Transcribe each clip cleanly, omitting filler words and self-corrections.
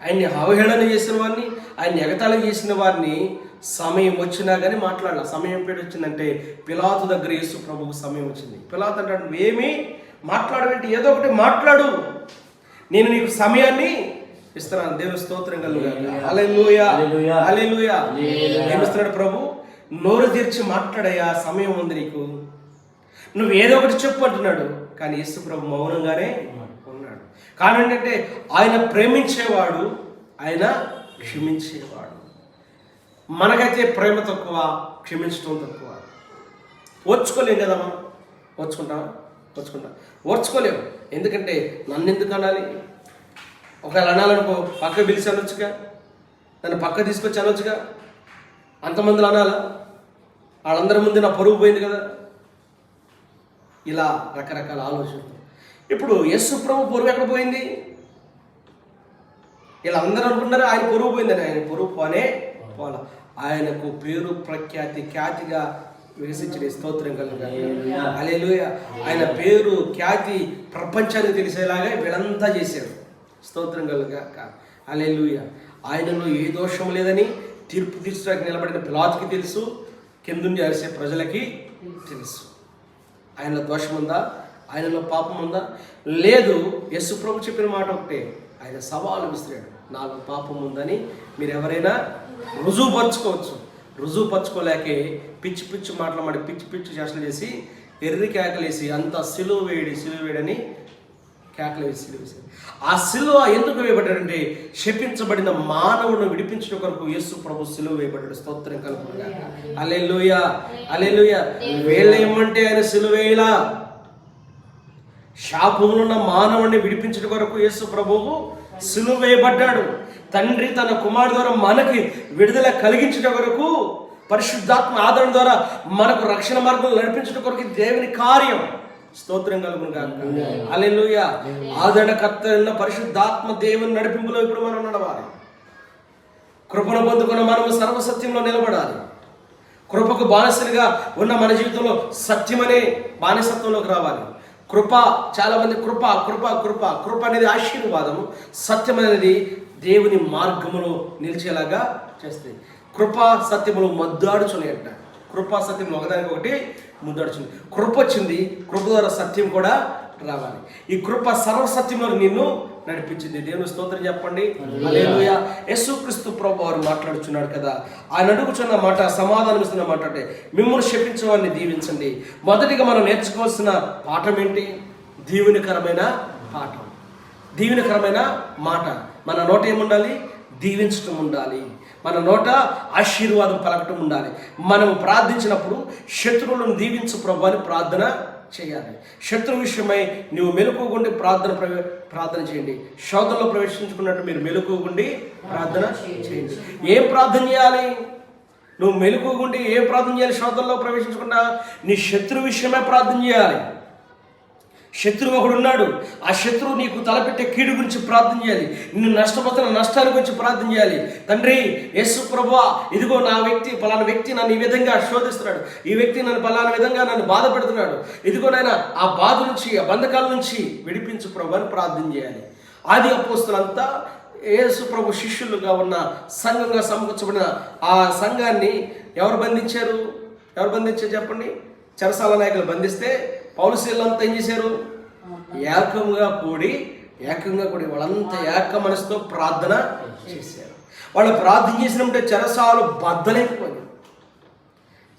ఆయన్ని అవహేళన చేసిన వారిని, ఆయన్ని ఎగతాళి చేసిన వారిని సమయం వచ్చినా కానీ మాట్లాడాల. సమయం పేరు వచ్చిందంటే పిలాతు దగ్గర యేసు ప్రభువుకు సమయం వచ్చింది. పిలాతు అంటాడు, నువ్వేమీ మాట్లాడవేంటి, ఏదో ఒకటి మాట్లాడు, నేను నీకు సమయాన్ని ఇస్తున్నాను. దేవుని స్తోత్రం కలుగుగాక. హల్లెలూయా, హల్లెలూయా. ఏమిస్తున్నాడు ప్రభు? నోరు తెరిచి మాట్లాడయ్యా, సమయం ఉంది నీకు, నువ్వు ఏదో ఒకటి చెప్పు అంటున్నాడు. కానీ యేసు ప్రభు మౌనంగానే ఉన్నాడు. కానీ ఏంటంటే ఆయన ప్రేమించేవాడు, ఆయన క్షమించేవాడు. మనకైతే ప్రేమ తక్కువ, క్షమించడం తక్కువ. ఓర్చుకోలేం కదా మనం. ఓర్చుకుంటాం. ఓర్చుకోలేము. ఎందుకంటే నన్ను ఎందుకు అనాలి? ఒకవేళ అనాలనుకో పక్క పిలిచి అనొచ్చుగా, నన్ను పక్క తీసుకొచ్చి అనొచ్చుగా. అంతమందిలో అనాలా? వాళ్ళందరి ముందు నా పరువు పోయింది కదా. ఇలా రకరకాల ఆలోచనలు. ఇప్పుడు యేసు ప్రభు పరువు ఎక్కడ పోయింది? వీళ్ళందరూ అనుకుంటున్నారు ఆయన పరువు పోయిందని. ఆయన పరువు పోలా. ఆయనకు పేరు ప్రఖ్యాతి ఖ్యాతిగా వికసించిన స్తోత్రం కలుగుగాక. హల్లెలూయా. ఆయన పేరు ఖ్యాతి ప్రపంచానికి తెలిసేలాగా వీళ్ళంతా చేశారు. స్తోత్రం కలుగుగాక. హల్లెలూయా. ఆయనలో ఏ దోషం లేదని తీర్పు తీర్చడానికి నిలబడిన పిలాతుకి తెలుసు, కిందుండి అరిసే ప్రజలకి తెలుసు. ఆయనలో దోషం ఉందా? ఆయనలో పాపం ఉందా? లేదు. యేసు ప్రభు చెప్పిన మాట ఒకటే, ఆయన సవాలు విసిరాడు, నాలో పాపం ఉందని మీరు ఎవరైనా రుజువుపరచుకోవచ్చు. రుజువుపరచుకోలేకే పిచ్చి మాటలు పిచ్చి చేష్టలు చేసి ఎర్రి కేకలేసి అంత సిలువ వేయడని కేకలు వేసి ఆ సిలువ ఎందుకు వేయబడ్డాడంటే శపించబడిన మానవులను విడిపించడం కొరకు యేసు ప్రభు సిలువ వేయబడ్డాడు. స్తోత్రం కలుగుగాక. హల్లెలూయా, హల్లెలూయా. వేళ్ళేమంటే ఆయన సిలువ వేయలా. శాపములున్న మానవుడిని విడిపించడం కొరకు యేసు ప్రభువు సిలువ వేయబడ్డాడు. తండ్రి తన కుమారుడు ద్వారా మనకి విడుదల కలిగించడం కొరకు, పరిశుద్ధాత్మ ఆదరణ ద్వారా మనకు రక్షణ మార్గం నడిపించడం కొరకు దేవుని కార్యం. స్తోత్రం కలుగుగాక. హల్లెలూయా. ఆదరణకర్త అయిన పరిశుద్ధాత్మ దేవుని నడిపింపులో ఇప్పుడు మనం నడవాలి. కృపను పొందుకున్న మనము సర్వసత్యంలో నిలబడాలి. కృపకు బానిసలుగా ఉన్న మన జీవితంలో సత్యమనే బానిసత్వంలోకి రావాలి. కృప, చాలా మంది కృప అనేది ఆశీర్వాదము, సత్యం అనేది దేవుని మార్గములో నిలిచేలాగా చేస్తుంది. కృప సత్యములు మద్దాడుచున్నాయంట. కృప సత్యములు ఒకదానికి ఒకటి ముద్దాడుచుంది. కృప వచ్చింది, కృప ద్వారా సత్యం కూడా రావాలి. ఈ కృప సర్వసత్యంలో నిన్ను నడిపించింది. దేవుని స్తోత్రం చెప్పండి. హల్లెలూయా. యేసుక్రీస్తు ప్రభు వారు మాట్లాడుచున్నాడు కదా, ఆయన అడుగుచున్న మాట, సమాధానం ఇస్తున్న మాట అంటే మిమ్మల్ని శపించే వారిని దీవించండి. మొదటిగా మనం నేర్చుకోవాల్సిన పాఠం ఏంటి? దీవెనకరమైన పాఠం, దీవెనకరమైన మాట. మన నోట ఏముండాలి? దీవించటం ఉండాలి. మన నోట ఆశీర్వాదం పలకటం ఉండాలి. మనం ప్రార్థించినప్పుడు శత్రువులను దీవించు ప్రభు అని ప్రార్థన చేయాలి. శత్రు విషయమై నువ్వు మెలకువగుండి ప్రార్థన చేయండి. శోధనలో ప్రవేశించుకున్నట్టు మీరు మెలకువగుండి ప్రార్థన చేయండి. ఏం ప్రార్థన చేయాలి? నువ్వు మెలకువగుండి ఏం ప్రార్థన చేయాలి? శోధనలో ప్రవేశించకుండా నీ శత్రు విషయమే ప్రార్థన చేయాలి. శత్రువు ఒకడు ఉన్నాడు, ఆ శత్రువు నీకు తలపెట్టే కీడు గురించి ప్రార్థన చేయాలి. నిన్ను నష్టపోతున్న నష్టాల గురించి ప్రార్థన చేయాలి. తండ్రి యేసు ప్రభువా, ఇదిగో పలానా వ్యక్తి నన్ను ఈ విధంగా శోధిస్తున్నాడు, ఈ వ్యక్తి నన్ను పలానా విధంగా నన్ను బాధ పెడుతున్నాడు, ఇదిగో నాయన ఆ బాధ నుంచి, ఆ బంధకాల నుంచి విడిపించు ప్రభు అని ప్రార్థన చేయాలి. ఆది అపోస్తులంతా యేసు ప్రభు శిష్యులుగా ఉన్న సంఘంగా సమకూర్చబడిన ఆ సంఘాన్ని ఎవరు బంధించారు చెప్పండి? చెరసాల నాయకులు బంధిస్తే పౌలు శీలంతా ఏం చేశారు? ఏకంగా కూడి వాళ్ళంతా ఏక మనసుతో ప్రార్థన చేశారు. వాళ్ళు ప్రార్థన చేసినప్పుడు చెరసాలు బద్దలైపోయినాయి,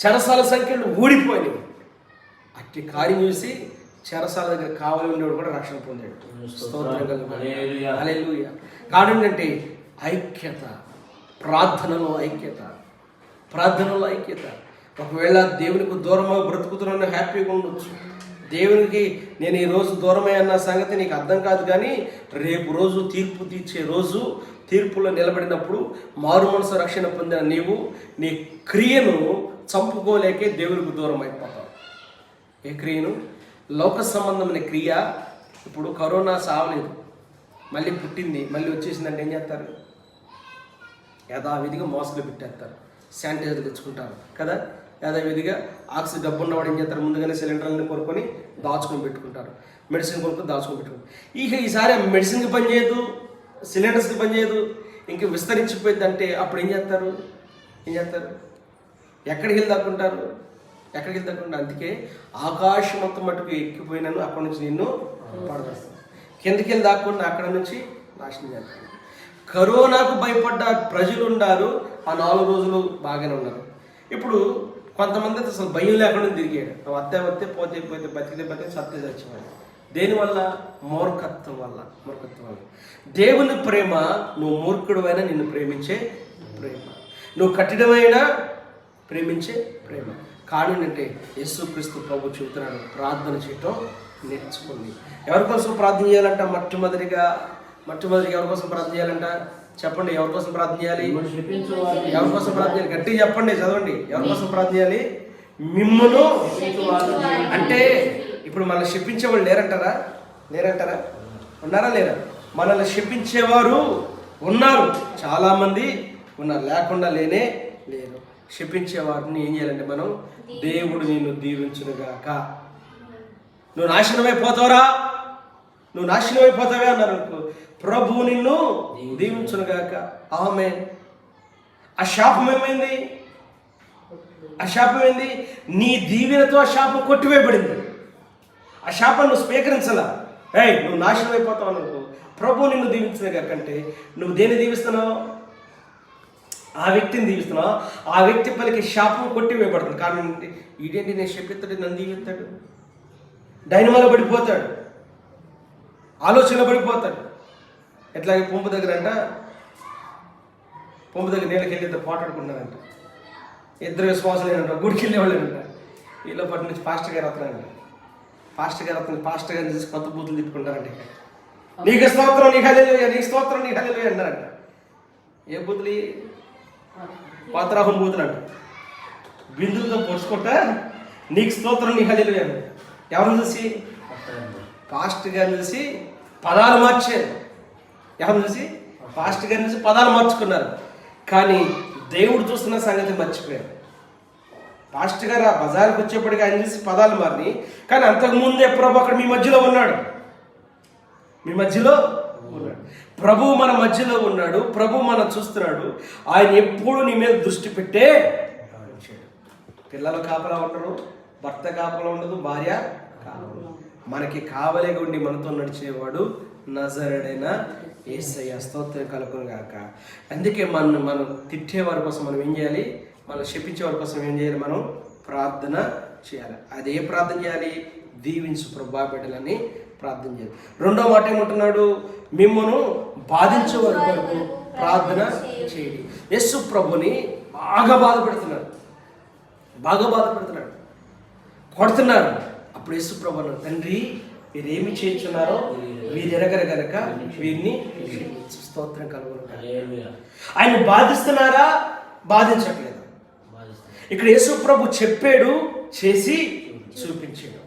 చెరసాల సంఖ్యలు ఊడిపోయినాయి. అట్టి కార్యం చూసి చెరసాల దగ్గర కావాలి ఉండేవాడు కూడా రక్షణ పొందాడు. హల్లెలూయా. కారణం ఏంటంటే ఐక్యత, ప్రార్థనలో ఐక్యత. ఒకవేళ దేవునికి దూరంగా బ్రతుకుతున్నాను హ్యాపీగా ఉండొచ్చు. దేవునికి నేను ఈరోజు దూరమే అన్న సంగతి నీకు అర్థం కాదు. కానీ రేపు రోజు తీర్పు తీర్చే రోజు, తీర్పులో నిలబడినప్పుడు మారు మనసు రక్షణ పొందిన నీవు నీ క్రియను చంపుకోలేకే దేవునికి దూరం అయిపోతావు. ఏ క్రియను? లోక సంబంధమైన క్రియ. ఇప్పుడు కరోనా సావలేదు, మళ్ళీ పుట్టింది, మళ్ళీ వచ్చేసిందంటే ఏం చేస్తారు? యథావిధిగా మాస్కులు పెట్టేస్తారు, శానిటైజర్ తెచ్చుకుంటారు కదా. యథావిధిగా ఆక్సిజన్ డబ్బు ఉన్నవాడు ఏం చేస్తారు? ముందుగానే సిలిండర్లను కొనుక్కొని దాచుకొని పెట్టుకుంటారు, మెడిసిన్ కొనుక్కొని దాచుకొని పెట్టుకుంటారు. ఈసారి మెడిసిన్కి పని చేయదు, సిలిండర్స్కి పనిచేయదు, ఇంక విస్తరించిపోయింది అంటే అప్పుడు ఏం చేస్తారు? ఎక్కడికి వెళ్ళి దక్కుంటారు? అందుకే ఆకాశం మొత్తం మటుకు ఎక్కిపోయినాను, అక్కడి నుంచి నిన్ను పడవేస్తాను. కిందకి వెళ్ళి దాక్కున్నా అక్కడ నుంచి నాశనం చేస్తాను. కరోనాకు భయపడ్డ ప్రజలు ఉన్నారు, ఆ 4 రోజులు బాగానే ఉన్నారు. ఇప్పుడు కొంతమంది అయితే అసలు భయం లేకుండా తిరిగాడు. నువ్వు వస్తే పోతే బతికితే సత్తే చచ్చిపోయాడు. దేనివల్ల? మూర్ఖత్వం వల్ల. దేవుని ప్రేమ నువ్వు మూర్ఖుడువైనా నిన్ను ప్రేమించే ప్రేమ, నువ్వు కఠినమైన ప్రేమించే ప్రేమ. కానీ అంటే యేసుక్రీస్తు ప్రభు చెబుతున్నాడు, ప్రార్థన చేయటం నేర్చుకోండి. ఎవరి కోసం ప్రార్థన చేయాలంట? మొట్టమొదటిగా ఎవరి కోసం ప్రార్థన చేయాలంట? చెప్పండి, ఎవరి కోసం ప్రార్థన చేయాలి? ఎవరి కోసం ప్రార్థన చేయాలి? గట్టిగా చెప్పండి, చదవండి. ఎవరి కోసం ప్రార్థన చేయాలి? మిమ్మును. అంటే ఇప్పుడు మనల్ని శపించేవాళ్ళు లేరంటారా? ఉన్నారా లేరా? మనల్ని శపించేవారు ఉన్నారు, చాలామంది ఉన్నారు, లేకుండా లేరు. శపించేవారిని ఏం చేయాలంటే మనం, దేవుడు నిన్ను దీవించునుగాక, నువ్వు నాశనమైపోతావే అన్నారు అనుకో, ప్రభువు నిన్ను దీవించునుగాక, ఆమేన్. ఆ శాపం ఏమైంది? నీ దీవెనతో ఆ శాపం కొట్టివేయబడింది. ఆ శాపాన్ని నువ్వు స్వీకరించాలా? నువ్వు నాశనం అయిపోతావు అనుకో, ప్రభువు నిన్ను దీవించునుగాక అంటే నువ్వు దేన్ని దీవిస్తున్నావు? ఆ వ్యక్తిని దీవిస్తున్నావు. ఆ వ్యక్తి పలికి శాపం కొట్టివేయబడుతుంది. కానీ ఇదేంటి, నేను శపిస్తాడు, నన్ను దీవిస్తాడు, డైనమాలో పడిపోతాడు, ఆలోచనలో పడిపోతాడు. ఎట్లాగే పంపు దగ్గర నీళ్ళకి వెళ్ళి పోటాడుకుంటున్నారంట, ఇద్దరు విశ్వాసం లేనంట, గుడికి వెళ్ళేవాళ్ళేనంట. వీళ్ళ పట్టి నుంచి పాస్టర్ గారు వస్తున్నారంట. పాస్టర్ గారిని చూసి కొత్త బూతులు తిప్పుకుంటారంట. నీకు స్తోత్రం, నీకు హల్లెలూయా అన్నారంట. ఏ బూతులు? పాత్రాహం బూతులు అంట. బిందువుతో పొడుచుకుంటా నీకు స్తోత్రం, నీకు హల్లెలూయా అన్నారు. ఎవరిని చూసి? పాస్టర్ గారిని చూసి పదాలు మార్చారు. పాస్టర్ గారిని చూసి పదాలు మార్చుకున్నారు. కానీ దేవుడు చూస్తున్న సంగతి మర్చిపోయారు. పాస్టర్ గారు ఆ బజార్కి వచ్చేప్పటికి ఆయన చూసి పదాలు మారినాయి. కానీ అంతకుముందే ప్రభు అక్కడ మీ మధ్యలో ఉన్నాడు. ప్రభు మన మధ్యలో ఉన్నాడు. ప్రభు మనం చూస్తున్నాడు. ఆయన ఎప్పుడు నీ మీద దృష్టి పెట్టే పిల్లలు కాపలా ఉండరు, భర్త కాపలా ఉండదు, భార్య కాపలా. మనకి కావలిగా ఉండి మనతో నడిచేవాడు నజరేయుడైన యేసయ్య. స్తోత్రం కలుగును గాక. అందుకే మనం తిట్టేవారి కోసం మనం ఏం చేయాలి? మనం శపించేవారి కోసం ఏం చేయాలి? మనం ప్రార్థన చేయాలి. అది ఏ ప్రార్థన చేయాలి? దీవించు ప్రభా బిడ్డలని ప్రార్థన చేయాలి. రెండో మాట ఏమంటున్నాడు? మిమ్మను బాధించే వారి కొరకు ప్రార్థన చేయండి. యేసు ప్రభుని బాగా బాధపెడుతున్నాడు, కొడుతున్నారు. అప్పుడు యేసు ప్రభు అన్నాడు, తండ్రి వీరేమి చేయించున్నారో వీరు ఎరగరు గనక వీరిని స్తోత్రం కలుగును. ఆయన బాధిస్తున్నారా? బాధించట్లేదు. ఇక్కడ యేసు ప్రభు చెప్పాడు, చేసి చూపించాడు.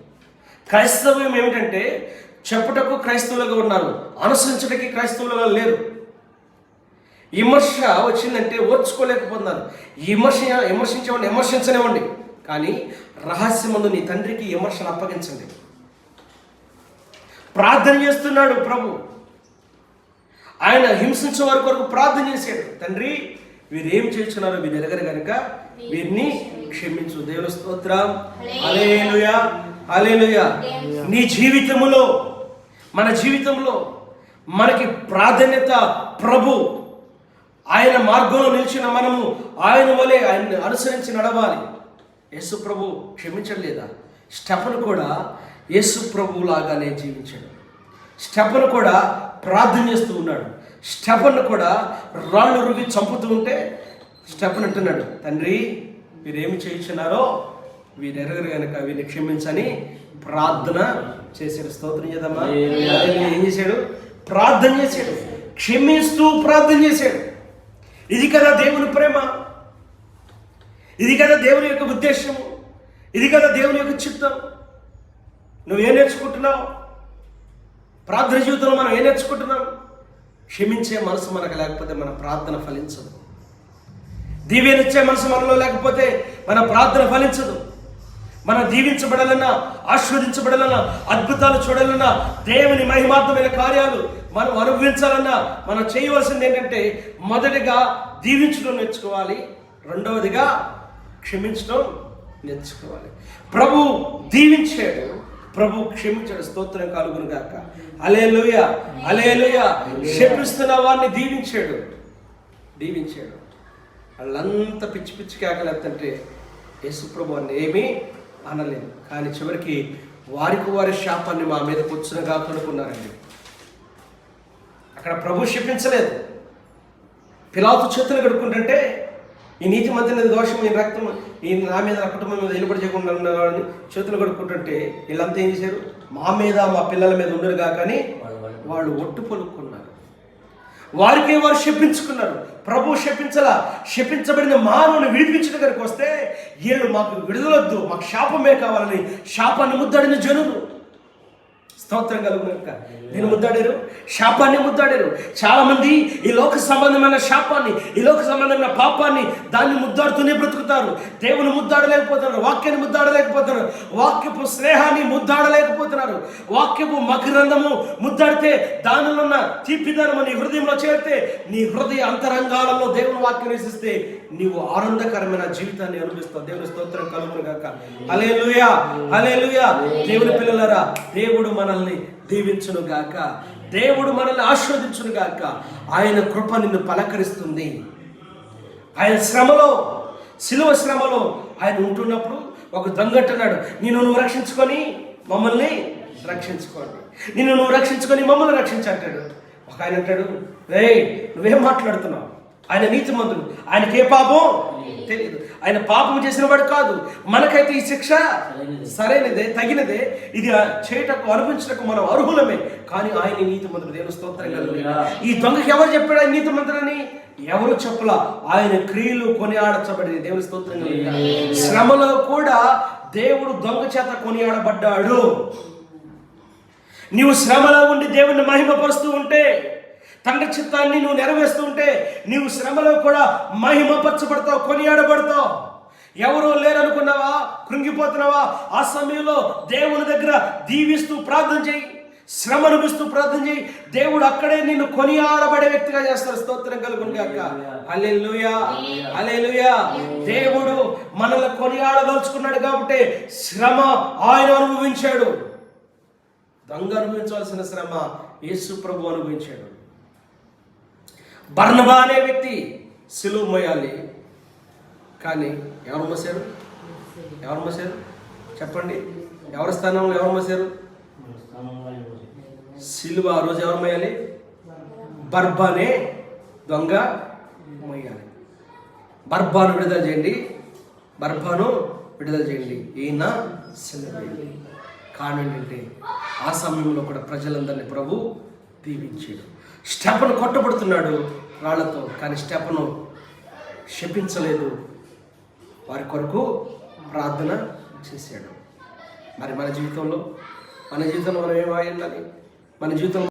క్రైస్తవ్యం ఏమిటంటే చెప్పుటకు క్రైస్తవులుగా ఉన్నారు, అనుసరించడానికి క్రైస్తవులుగా లేరు. విమర్శ వచ్చిందంటే ఓర్చుకోలేకపోతున్నారు. విమర్శించేవాడిని విమర్శించనివ్వండి, కానీ రహస్యమందు నీ తండ్రికి విమర్శను అప్పగించండి. ప్రార్థన చేస్తున్నాడు ప్రభు. ఆయన హింసించే వారి కొరకు ప్రార్థన చేశాడు. తండ్రి వీరేం చేస్తున్నారు వీరు ఎరగరు కనుక వీరిని క్షమించు. దేవుని స్తోత్రం. హల్లెలూయా, హల్లెలూయా. నీ జీవితంలో, మన జీవితంలో మనకి ప్రాధాన్యత ప్రభు. ఆయన మార్గంలో నిలిచిన మనము ఆయన వలె ఆయన్ని అనుసరించి నడవాలి. యేసు ప్రభు క్షమించలేదా? స్టెఫను కూడా యేసు ప్రభు లాగానే జీవించాడు. స్టెఫను కూడా ప్రార్థన చేస్తూ ఉన్నాడు. స్టెఫను కూడా రాళ్ళు రుగి చంపుతూ ఉంటే స్టెఫన్ అంటున్నాడు, తండ్రి వీరేమి చేయించున్నారో వీరు ఎరగరు కనుక వీరిని క్షమించని ప్రార్థన చేశాడు. స్తోత్రం చేద్దామా? ఏం చేశాడు? ప్రార్థన చేశాడు, క్షమిస్తూ ప్రార్థన చేశాడు. ఇది కదా దేవుని ప్రేమ, ఇది కదా దేవుని యొక్క ఉద్దేశము, ఇది కదా దేవుని యొక్క చిత్తం. నువ్వేం నేర్చుకుంటున్నావు? ప్రార్థన జీవితంలో మనం ఏం నేర్చుకుంటున్నాం? క్షమించే మనసు మనకు లేకపోతే మన ప్రార్థన ఫలించదు. దీవెనిచ్చే మనసు మనలో లేకపోతే మన ప్రార్థన ఫలించదు. మనం దీవించబడాలన్నా, ఆశీర్వదించబడాలన్నా, అద్భుతాలు చూడాలన్నా, దేవుని మహిమార్థమైన కార్యాలు మనం అనుభవించాలన్నా మనం చేయవలసింది ఏంటంటే మొదటిగా దీవించడం నేర్చుకోవాలి, రెండవదిగా క్షమించడం నేర్చుకోవాలి. ప్రభు దీవించాడు, ప్రభు క్షమించాడు. స్తోత్రం కలుగును గాక. హల్లెలూయా, హల్లెలూయా. శపిస్తున్న వారిని దీవించాడు. వాళ్ళంతా పిచ్చి పిచ్చి కేకలేస్తుంటే యేసు ప్రభు అని ఏమీ అనలేదు. కానీ చివరికి వారి శాపాన్ని మా మీదకి వచ్చినగా కొనుక్కున్నారండి. అక్కడ ప్రభు శపించలేదు. పిలాతు చేతులు కడుక్కుంటుంటే ఈ నీతి మంత్రి దోషం, ఈ రక్తం, ఈ నా మీద, నా కుటుంబం మీద వెలుబడి చేయకుండా ఉన్నవాడిని చేతులు కడుక్కుంటుంటే వీళ్ళంతా ఏం చేశారు? మా మీద, మా పిల్లల మీద ఉండరుగా కానీ వాళ్ళు ఒట్టు పలుకున్నారు. వారికే వారు శపించుకున్నారు. ప్రభు శపించలా. శపించబడిన మానవుని విడిపించడం దగ్గరికి వస్తే వీళ్ళు మాకు విడుదలొద్దు, మాకు శాపమే కావాలని శాపాన్ని ముద్దాడిన జనులు. స్తోత్రం కలుగునక. నేను ముద్దాడారు, శాపాన్ని ముద్దాడారు. చాలా మంది ఈ లోక సంబంధమైన శాపాన్ని, ఈ లోక సంబంధమైన పాపాన్ని దాన్ని ముద్దాడుతూనే బ్రతుకుతారు. దేవుని ముద్దాడలేకపోతున్నారు, వాక్యాన్ని ముద్దాడలేకపోతున్నారు, వాక్యపు స్నేహాన్ని ముద్దాడలేకపోతున్నారు. వాక్యపు మకరందము ముద్దాడితే దానిలో ఉన్న తీపిదనము నీ హృదయంలో చేరితే, నీ హృదయ అంతరంగాలలో దేవుని వాక్యం నివసిస్తే నీవు ఆనందకరమైన జీవితాన్ని అనుభవిస్తావు. దేవుని స్తోత్రం కలుగును గాక. హల్లెలూయా, హల్లెలూయా. దేవుని పిల్లలారా, దేవుడు మనల్ని దీవించును గాక, దేవుడు మనల్ని ఆశీర్వదించును గాక. ఆయన కృప నిన్ను పలకరిస్తుంది. ఆయన శ్రమలో, శిలువ శ్రమలో ఆయన ఉంటున్నప్పుడు ఒక దొంగంటున్నాడు, నువ్వు రక్షించుకొని మమ్మల్ని రక్షించుకోండి, నువ్వు రక్షించుకొని మమ్మల్ని రక్షించంటాడు. ఒక ఆయన అంటాడు, నువ్వేం మాట్లాడుతున్నావు? ఆయన నీతిమంతుడు, ఆయనకి ఏ పాపం తెలియదు, ఆయన పాపం చేసిన వాడు కాదు. మనకైతే ఈ శిక్ష సరైనదే, తగినదే, ఇది చేయటకు అనుభవించటకు మనం అర్హులమే. కానీ ఆయన నీతిమంతుడు. దేవుని స్తోత్రం కలుగును. ఈ దొంగకి ఎవరు చెప్పాడు ఆయన నీతిమంతుడని? ఎవరు చెప్పలా. ఆయన క్రియలు కొనియాడచబడింది. దేవుని స్తోత్రం కలుగును. శ్రమలో కూడా దేవుడు దొంగ చేత కొనియాడబడ్డాడు. నీవు శ్రమలో ఉండి దేవుణ్ణి మహిమపరుస్తూ ఉంటే, తండ్రి చిత్తాన్ని నువ్వు నెరవేరుస్తూ ఉంటే, నీవు శ్రమలో కూడా మహిమపరచబడతావు, కొనియాడబడతావు. ఎవరో లేరనుకున్నావా? కృంగిపోతున్నావా? ఆ సమయంలో దేవుని దగ్గర దీవిస్తూ ప్రార్థన చేయి, శ్రమ అనుభవిస్తూ ప్రార్థన చేయి. దేవుడు అక్కడే నిన్ను కొనియాడబడే వ్యక్తిగా చేస్తాడు. స్తోత్రం కలుగును గాక. హల్లెలూయా, హల్లెలూయా. దేవుడు మనల్ని కొనియాడదలుచుకున్నాడు కాబట్టి శ్రమ ఆయన అనుభవించాడు. దొంగ అనుభవించవలసిన శ్రమ యేసు ప్రభు అనుభవించాడు. బర్నబా అనే వ్యక్తి సిలువ మోయాలి, కానీ ఎవరు మోసారు? చెప్పండి, ఎవరి స్థానంలో ఎవరు మోసారు? సిలువ ఆ రోజు ఎవరు మోయాలి? బర్బానే దొంగ మోయాలి. బర్బాను విడుదల చేయండి, ఈయన సిలువ వేయండి. కారణం ఏంటంటే ఆ సమయంలో కూడా ప్రజలందరినీ ప్రభు దీవించాడు. స్టెఫను కొట్టబడుతున్నాడు రాళ్లతో, కానీ స్టెఫను శపించలేదు, వారి కొరకు ప్రార్థన చేశాడు. మరి మన జీవితంలో మనం ఏమై ఉండాలి? మన జీవితంలో